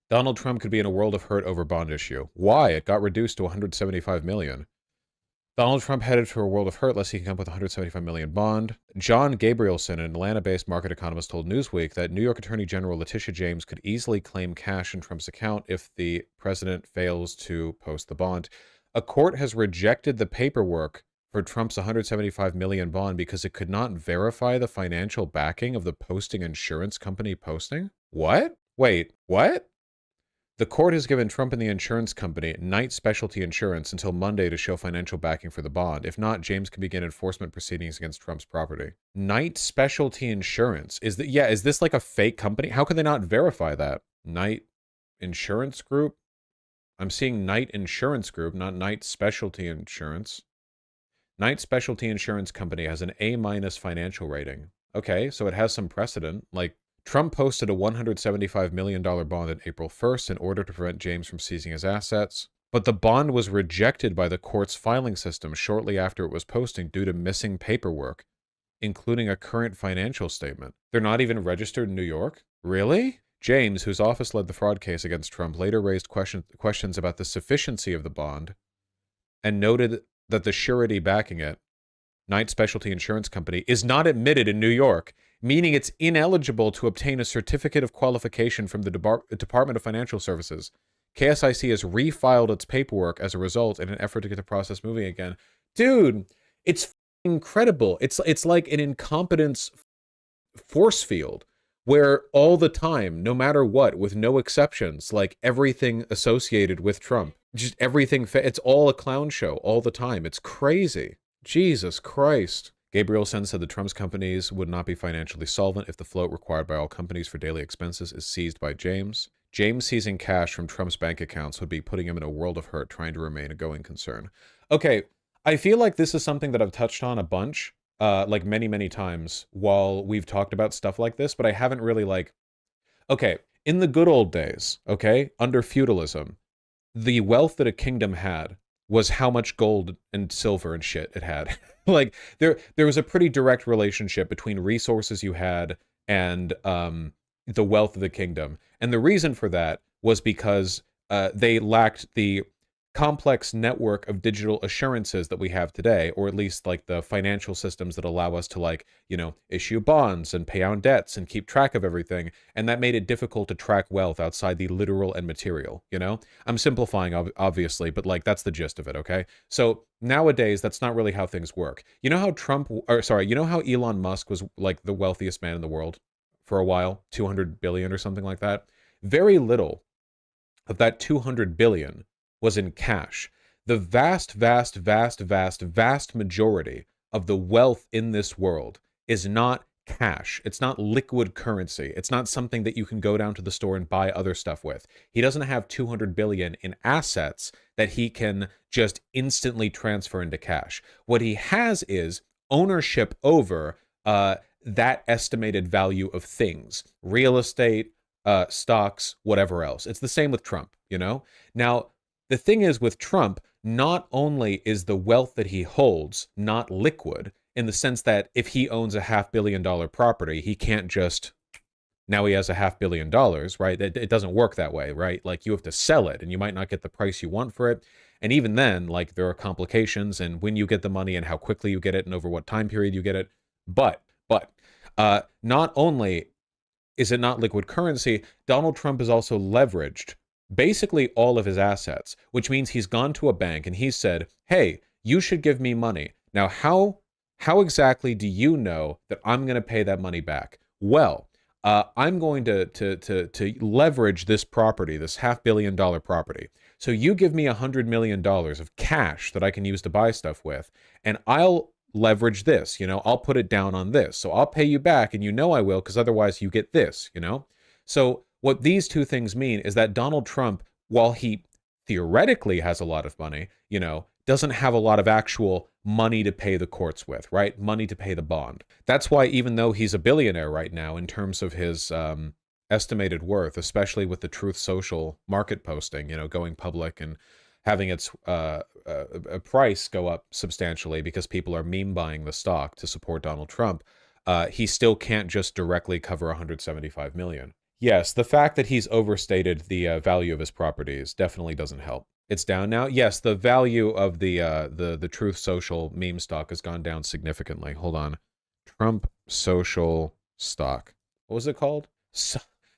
Donald Trump could be in a world of hurt over bond issue. Why? It got reduced to 175 million. Donald Trump headed for a world of hurt lest he can come up with 175 million bond. John Gabrielson, an Atlanta-based market economist, told Newsweek that New York Attorney General Letitia James could easily claim cash in Trump's account if the president fails to post the bond. A court has rejected the paperwork for Trump's 175 million bond because it could not verify the financial backing of the posting insurance company posting. What? Wait, what? The court has given Trump and the insurance company, Knight Specialty Insurance, until Monday to show financial backing for the bond. If not, James can begin enforcement proceedings against Trump's property. Knight Specialty Insurance. Is this like a fake company? How could they not verify that? Knight Insurance Group? I'm seeing Knight Insurance Group, not Knight Specialty Insurance. Knight Specialty Insurance Company has an A- financial rating. Okay, so it has some precedent. Like, Trump posted a $175 million bond on April 1st in order to prevent James from seizing his assets. But the bond was rejected by the court's filing system shortly after it was posting due to missing paperwork, including a current financial statement. They're not even registered in New York? Really? James, whose office led the fraud case against Trump, later raised questions about the sufficiency of the bond and noted that the surety backing it, Knight Specialty Insurance Company, is not admitted in New York, meaning it's ineligible to obtain a certificate of qualification from the Department of Financial Services. KSIC has refiled its paperwork as a result in an effort to get the process moving again. Dude, it's incredible. It's like an incompetence force field where all the time, no matter what, with no exceptions, like everything associated with Trump, just everything, it's all a clown show all the time. It's crazy. Jesus Christ. Gabrielson said the Trump's companies would not be financially solvent if the float required by all companies for daily expenses is seized by James. James seizing cash from Trump's bank accounts would be putting him in a world of hurt trying to remain a going concern. Okay, I feel like this is something that I've touched on a bunch, like many, many times while we've talked about stuff like this, but I haven't really like, okay, in the good old days, okay, under feudalism, the wealth that a kingdom had was how much gold and silver and shit it had. Like there was a pretty direct relationship between resources you had and the wealth of the kingdom. And the reason for that was because they lacked the complex network of digital assurances that we have today, or at least like the financial systems that allow us to, like, you know, issue bonds and pay out debts and keep track of everything. And that made it difficult to track wealth outside the literal and material, you know? I'm simplifying, obviously, but like that's the gist of it, okay? So nowadays, that's not really how things work. You know how you know how Elon Musk was like the wealthiest man in the world for a while, 200 billion or something like that? Very little of that 200 billion was in cash. The vast, vast, vast, vast, vast majority of the wealth in this world is not cash. It's not liquid currency. It's not something that you can go down to the store and buy other stuff with. He doesn't have 200 billion in assets that he can just instantly transfer into cash. What he has is ownership over that estimated value of things, real estate, stocks, whatever else. It's the same with Trump, you know? Now, the thing is with Trump, not only is the wealth that he holds not liquid, in the sense that if he owns a $500 million property, he can't just, now he has a $500 million, right? It doesn't work that way, right? Like you have to sell it and you might not get the price you want for it. And even then, like there are complications and when you get the money and how quickly you get it and over what time period you get it. But not only is it not liquid currency, Donald Trump is also leveraged basically all of his assets, which means he's gone to a bank and he's said, hey, you should give me money. Now, how exactly do you know that I'm going to pay that money back? Well, I'm going to leverage this property, this $500 million property. So you give me $100 million of cash that I can use to buy stuff with, and I'll leverage this, you know, I'll put it down on this. So I'll pay you back, and you know I will, because otherwise you get this, you know? So what these two things mean is that Donald Trump, while he theoretically has a lot of money, you know, doesn't have a lot of actual money to pay the courts with, right? Money to pay the bond. That's why even though he's a billionaire right now in terms of his estimated worth, especially with the Truth Social market posting, you know, going public and having its price go up substantially because people are meme buying the stock to support Donald Trump, he still can't just directly cover 175 million. Yes, the fact that he's overstated the value of his properties definitely doesn't help. It's down now. Yes, the value of the Truth Social meme stock has gone down significantly. Hold on. Trump Social stock. What was it called?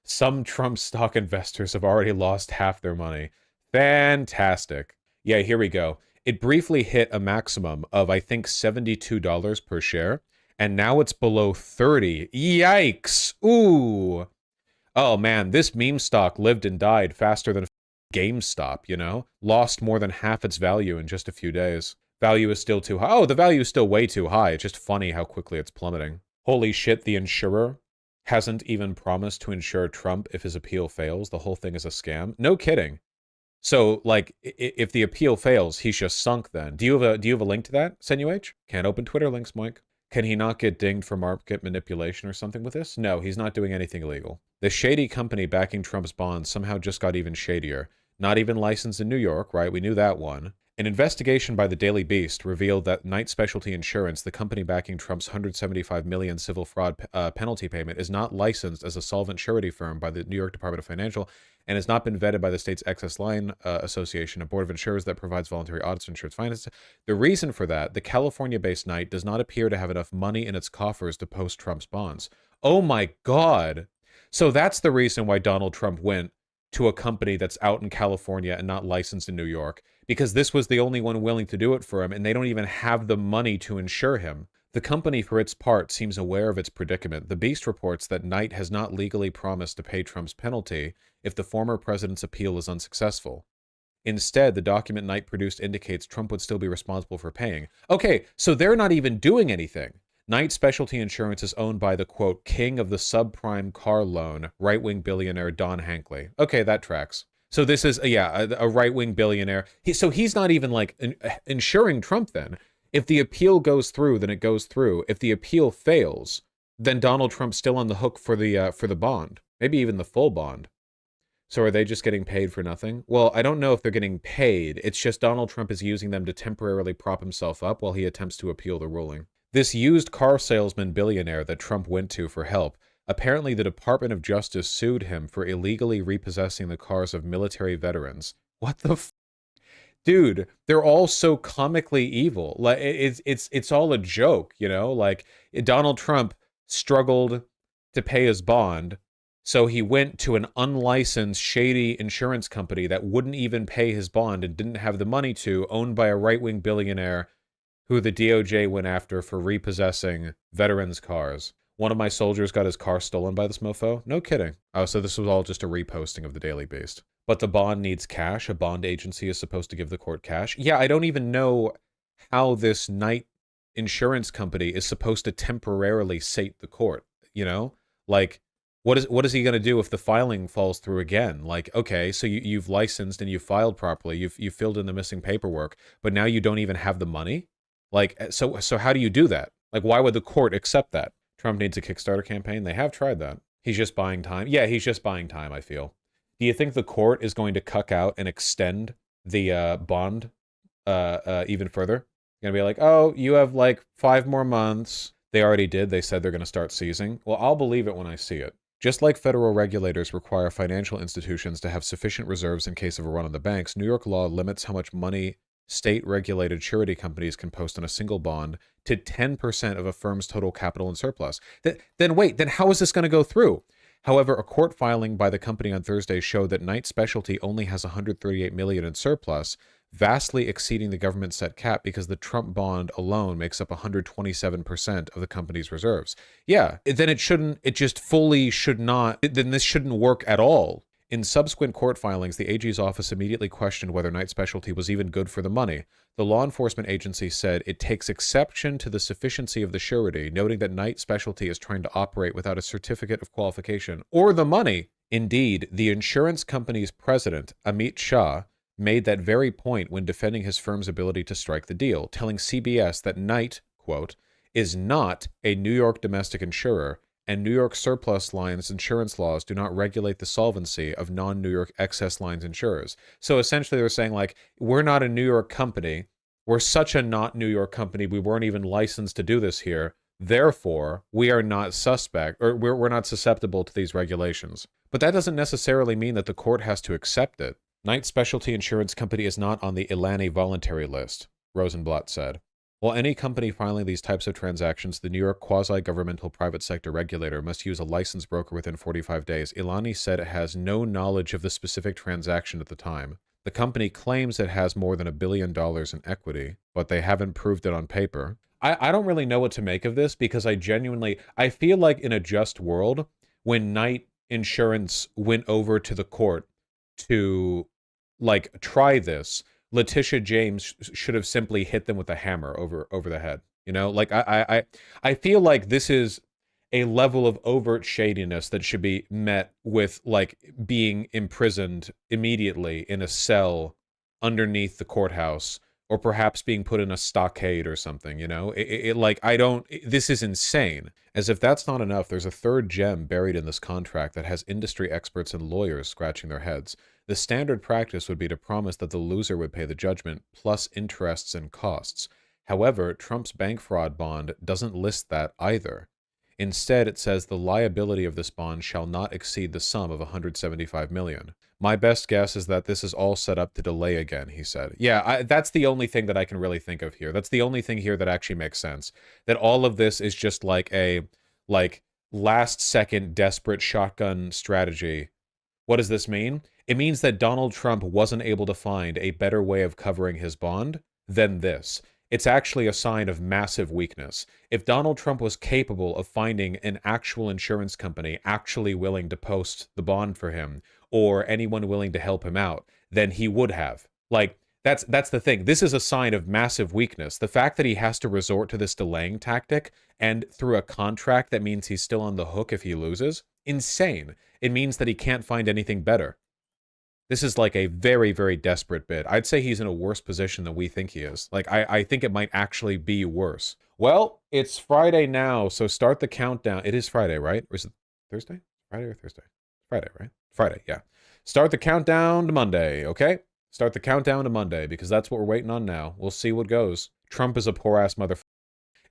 Some Trump stock investors have already lost half their money. Fantastic. Yeah, here we go. It briefly hit a maximum of, I think, $72 per share, and now it's below 30. Yikes. Ooh. Oh man, this meme stock lived and died faster than GameStop, you know? Lost more than half its value in just a few days. Value is still too high. Oh, the value is still way too high. It's just funny how quickly it's plummeting. Holy shit, the insurer hasn't even promised to insure Trump if his appeal fails. The whole thing is a scam. No kidding. So, like, if the appeal fails, he's just sunk then. Do you have a link to that, Senuh? Can't open Twitter links, Mike. Can he not get dinged for market manipulation or something with this? No, he's not doing anything illegal. The shady company backing Trump's bonds somehow just got even shadier. Not even licensed in New York, right? We knew that one. An investigation by the Daily Beast revealed that Knight Specialty Insurance, the company backing Trump's $175 million civil fraud penalty payment, is not licensed as a solvent surety firm by the New York Department of Financial and has not been vetted by the state's Excess Line Association, a board of insurers that provides voluntary audits of insurance finances. The reason for that, the California-based Knight does not appear to have enough money in its coffers to post Trump's bonds. Oh my God. So that's the reason why Donald Trump went to a company that's out in California and not licensed in New York, because this was the only one willing to do it for him, and they don't even have the money to insure him. The company, for its part, seems aware of its predicament. The Beast reports that Knight has not legally promised to pay Trump's penalty if the former president's appeal is unsuccessful. Instead, the document Knight produced indicates Trump would still be responsible for paying. Okay, so they're not even doing anything. Knight Specialty Insurance is owned by the, quote, king of the subprime car loan, right-wing billionaire Don Hinckley. Okay, that tracks. So this is, a right-wing billionaire. So he's not even, like, insuring Trump then. If the appeal goes through, then it goes through. If the appeal fails, then Donald Trump's still on the hook for the bond. Maybe even the full bond. So are they just getting paid for nothing? Well, I don't know if they're getting paid. It's just Donald Trump is using them to temporarily prop himself up while he attempts to appeal the ruling. This used car salesman billionaire that Trump went to for help, apparently the Department of Justice sued him for illegally repossessing the cars of military veterans. What the f? Dude, they're all so comically evil. Like it's all a joke, you know? Like Donald Trump struggled to pay his bond, so he went to an unlicensed, shady insurance company that wouldn't even pay his bond and didn't have the money to, owned by a right-wing billionaire who the DOJ went after for repossessing veterans' cars. One of my soldiers got his car stolen by this mofo. No kidding. Oh, so this was all just a reposting of the Daily Beast. But the bond needs cash. A bond agency is supposed to give the court cash. Yeah, I don't even know how this Knight insurance company is supposed to temporarily sate the court, you know? Like, what is he going to do if the filing falls through again? Like, okay, so you've licensed and you've filed properly. You've filled in the missing paperwork, but now you don't even have the money? Like, so how do you do that? Like, why would the court accept that? Trump needs a Kickstarter campaign. They have tried that. He's just buying time. Yeah, he's just buying time, I feel. Do you think the court is going to cuck out and extend the bond even further? Going to be like, oh, you have like 5 more months. They already did. They said they're going to start seizing. Well, I'll believe it when I see it. Just like federal regulators require financial institutions to have sufficient reserves in case of a run on the banks, New York law limits how much money state-regulated surety companies can post on a single bond to 10% of a firm's total capital and surplus. Then wait, then how is this going to go through? However, a court filing by the company on Thursday showed that Knight Specialty only has $138 million in surplus, vastly exceeding the government set cap because the Trump bond alone makes up 127% of the company's reserves. Yeah, then it just fully should not, then this shouldn't work at all. In subsequent court filings, the AG's office immediately questioned whether Knight Specialty was even good for the money. The law enforcement agency said it takes exception to the sufficiency of the surety, noting that Knight Specialty is trying to operate without a certificate of qualification or the money. Indeed, the insurance company's president, Amit Shah, made that very point when defending his firm's ability to strike the deal, telling CBS that Knight, quote, is not a New York domestic insurer, and New York surplus lines insurance laws do not regulate the solvency of non-New York excess lines insurers. So essentially they're saying, like, we're not a New York company. We're such a not New York company. We weren't even licensed to do this here. Therefore, we are not suspect, or we're not susceptible to these regulations. But that doesn't necessarily mean that the court has to accept it. Knight Specialty Insurance Company is not on the Ilani voluntary list, Rosenblatt said. While any company filing these types of transactions, the New York quasi-governmental private sector regulator must use a licensed broker within 45 days. Ilani said it has no knowledge of the specific transaction at the time. The company claims it has more than $1 billion in equity, but they haven't proved it on paper. I don't really know what to make of this because I feel like in a just world, when Knight Insurance went over to the court to, like, try this, Letitia James should have simply hit them with a hammer over the head. You know, like I feel like this is a level of overt shadiness that should be met with, like, being imprisoned immediately in a cell underneath the courthouse, or perhaps being put in a stockade or something, you know? This is insane. As if that's not enough, there's a third gem buried in this contract that has industry experts and lawyers scratching their heads. The standard practice would be to promise that the loser would pay the judgment, plus interests and costs. However, Trump's bank fraud bond doesn't list that either. Instead, it says the liability of this bond shall not exceed the sum of $175 million. My best guess is that this is all set up to delay again, he said. Yeah, that's the only thing that I can really think of here. That's the only thing here that actually makes sense. That all of this is just like a, last-second desperate shotgun strategy. What does this mean? It means that Donald Trump wasn't able to find a better way of covering his bond than this. It's actually a sign of massive weakness. If Donald Trump was capable of finding an actual insurance company actually willing to post the bond for him, or anyone willing to help him out, then he would have. Like, that's the thing. This is a sign of massive weakness. The fact that he has to resort to this delaying tactic, and through a contract that means he's still on the hook if he loses, insane. It means that he can't find anything better. This is like a very, very desperate bid. I'd say he's in a worse position than we think he is. Like, I think it might actually be worse. Well, it's Friday now, so start the countdown. It is Friday, right? Or is it Thursday? Friday or Thursday? Friday, right? Friday, yeah. Start the countdown to Monday, okay? Start the countdown to Monday, because that's what we're waiting on now. We'll see what goes. Trump is a poor-ass motherfucker.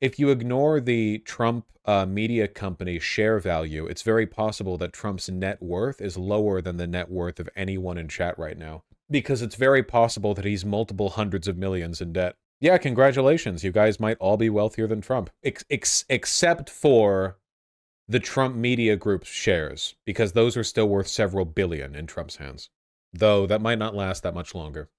If you ignore the Trump media company share value, it's very possible that Trump's net worth is lower than the net worth of anyone in chat right now. Because it's very possible that he's multiple hundreds of millions in debt. Yeah, congratulations. You guys might all be wealthier than Trump. Except for the Trump Media Group's shares, because those are still worth several billion in Trump's hands. Though that might not last that much longer.